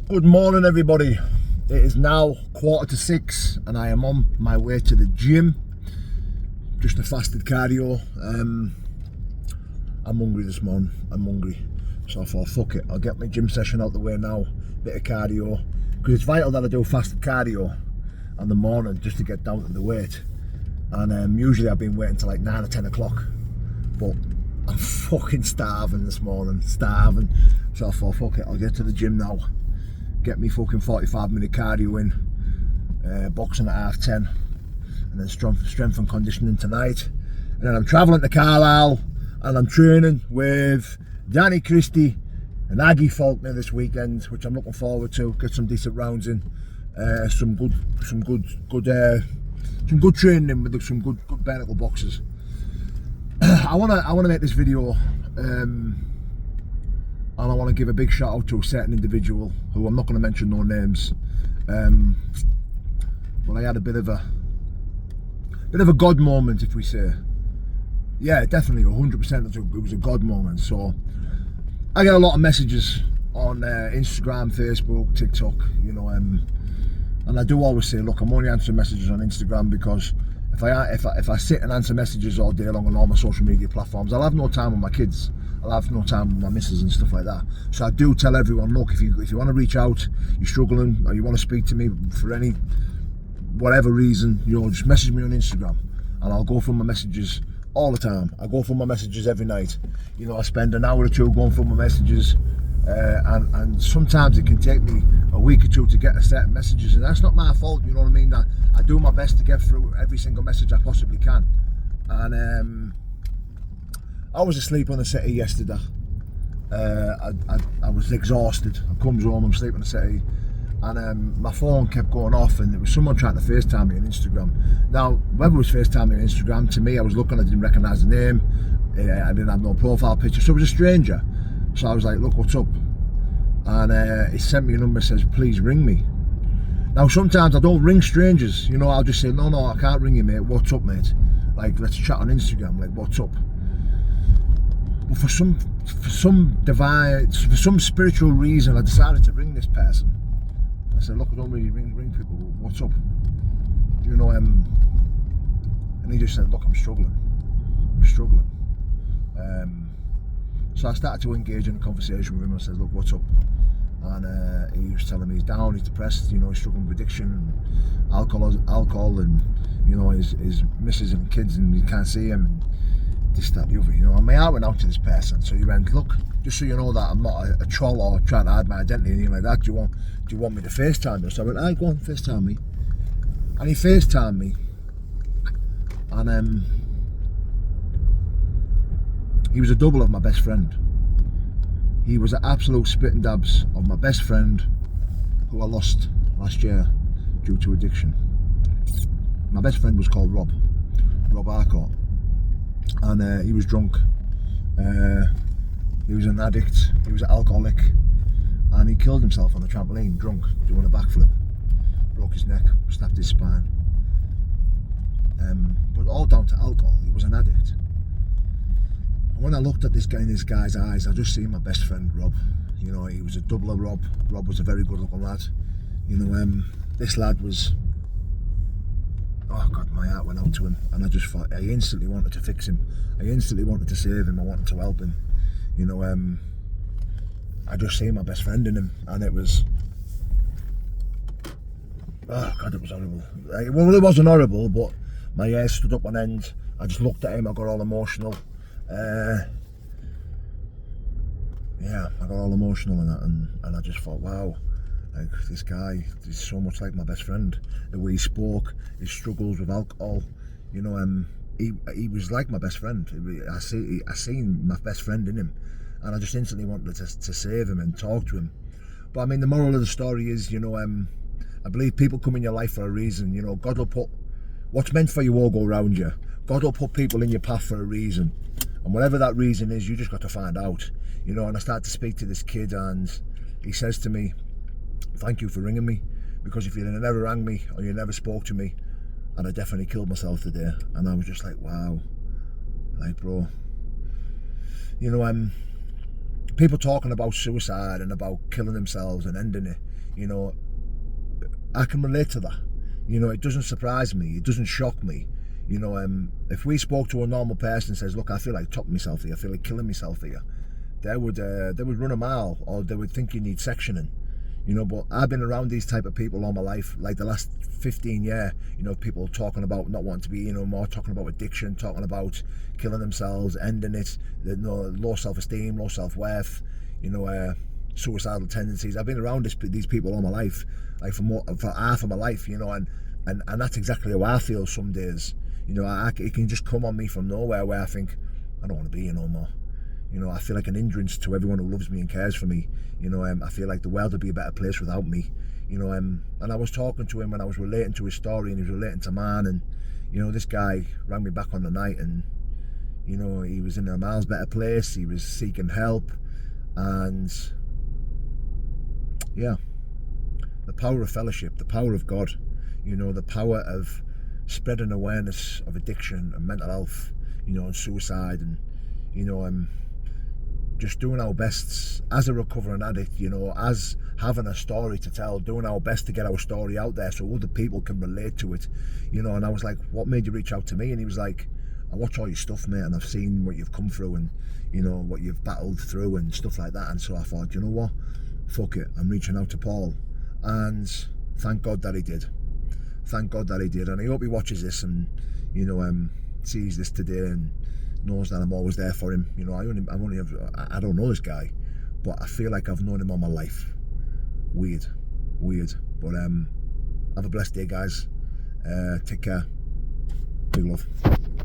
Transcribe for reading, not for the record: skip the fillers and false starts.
Good morning, everybody. It is now 5:45 and I am on my way to the gym. Just a fasted cardio. I'm hungry this morning. I'm hungry. So I thought, fuck it, I'll get my gym session out the way now. Bit of cardio. Because it's vital that I do fasted cardio in the morning just to get down to the weight. And usually I've been waiting till like 9 or 10 o'clock. But I'm fucking starving this morning. Starving. So I thought, fuck it, I'll get to the gym now. Get me fucking 45-minute cardio in, boxing at 10:30, and then strength and conditioning tonight. And then I'm travelling to Carlisle and I'm training with Danny Christie and Aggie Faulkner this weekend, which I'm looking forward to. Get some decent rounds in, some good training in with some good bare knuckle boxers. I wanna make this video. And I want to give a big shout out to a certain individual who I'm not going to mention no names. But I had a bit of a God moment, if we say. Yeah, definitely 100%. It was a God moment. So I get a lot of messages on Instagram, Facebook, TikTok, you know, and I do always say, look, I'm only answering messages on Instagram because if I sit and answer messages all day long on all my social media platforms, I'll have no time with my kids. I'll have no time with my missus and stuff like that. So I do tell everyone, look, if you want to reach out, you're struggling, or you want to speak to me for any whatever reason, you know, just message me on Instagram, and I'll go through my messages all the time. I go through my messages every night. You know, I spend an hour or two going through my messages, and sometimes it can take me a week or two to get a set of messages, and that's not my fault. You know what I mean? I do my best to get through every single message I possibly can, and I was asleep on the settee yesterday. I was exhausted. I comes home, I'm sleeping on the settee, and my phone kept going off, and there was someone trying to FaceTime me on Instagram. Now, whoever was FaceTiming me on Instagram, to me, I was looking, I didn't recognise the name, I didn't have no profile picture, so it was a stranger. So I was like, look, what's up? And he sent me a number, says, please ring me. Now, sometimes I don't ring strangers, you know, I'll just say, no, I can't ring you, mate. What's up, mate? Like, let's chat on Instagram, like, what's up? But for some spiritual reason, I decided to ring this person. I said, look, I don't really ring people. What's up? You know, and he just said, look, I'm struggling. So I started to engage in a conversation with him. I said, look, what's up? And he was telling me he's down, he's depressed, you know, he's struggling with addiction and alcohol, and you know, his missus and kids, and he can't see him. And this, that, the other, you know. And my heart went out to this person. So he went, look, just so you know that I'm not a troll or trying to hide my identity or anything like that. Do you want me to FaceTime you? So I went, aye, go on, FaceTime me. And he FaceTimed me. And he was a double of my best friend. He was an absolute spit and dabs of my best friend, who I lost last year due to addiction. My best friend was called Rob Harcourt. And he was drunk, he was an addict, he was an alcoholic, and he killed himself on a trampoline, drunk, doing a backflip. Broke his neck, snapped his spine, but all down to alcohol. He was an addict. And when I looked at this guy in this guy's eyes, I just seen my best friend Rob. You know, he was a double of Rob. Rob was a very good looking lad. You know, this lad was, oh God, my heart went out to him, and I just thought, I instantly wanted to fix him. I instantly wanted to save him. I wanted to help him. You know, I just seen my best friend in him, and it was, oh God, it was horrible. Well, it wasn't horrible, but my hair stood up on end. I just looked at him, I got all emotional. Yeah, I got all emotional in that, and I just thought, wow. Like, this guy is so much like my best friend. The way he spoke, his struggles with alcohol, you know, he was like my best friend. I seen my best friend in him, and I just instantly wanted to save him and talk to him. But I mean, the moral of the story is, you know, I believe people come in your life for a reason. You know, God will put what's meant for you all go around you. God will put people in your path for a reason, and whatever that reason is, you just got to find out. You know, and I started to speak to this kid, and he says to me, thank you for ringing me, because if you never rang me or you never spoke to me, I'd have definitely killed myself today. And I was just like, wow, like, bro, you know, people talking about suicide and about killing themselves and ending it, you know, I can relate to that. You know, it doesn't surprise me, it doesn't shock me. You know, if we spoke to a normal person and says, look, I feel like chopping myself here, I feel like killing myself here, they would run a mile, or they would think you need sectioning. You know, but I've been around these type of people all my life, like the last 15 years, you know, people talking about not wanting to be, you know, more talking about addiction, talking about killing themselves, ending it, you know, low self-esteem, low self-worth, you know, suicidal tendencies. I've been around these people all my life, like for half of my life, you know, and that's exactly how I feel some days. You know, it can just come on me from nowhere where I think, I don't want to be here no more. You know, I feel like an hindrance to everyone who loves me and cares for me. You know, I feel like the world would be a better place without me. You know, and I was talking to him and I was relating to his story, and he was relating to mine. And, you know, this guy rang me back on the night, and, you know, he was in a miles better place. He was seeking help. And, yeah, the power of fellowship, the power of God, you know, the power of spreading awareness of addiction and mental health, you know, and suicide, and, you know, just doing our best as a recovering addict, you know, as having a story to tell, doing our best to get our story out there so other people can relate to it, you know. And I was like, what made you reach out to me? And he was like, I watch all your stuff, mate, and I've seen what you've come through, and, you know, what you've battled through and stuff like that. And so I thought, you know what, fuck it, I'm reaching out to Paul. And thank God that he did. Thank God that he did. And I hope he watches this and, you know, sees this today and knows that I'm always there for him. You know, I don't know this guy, but I feel like I've known him all my life. Weird, but have a blessed day, guys. Take care. Big love.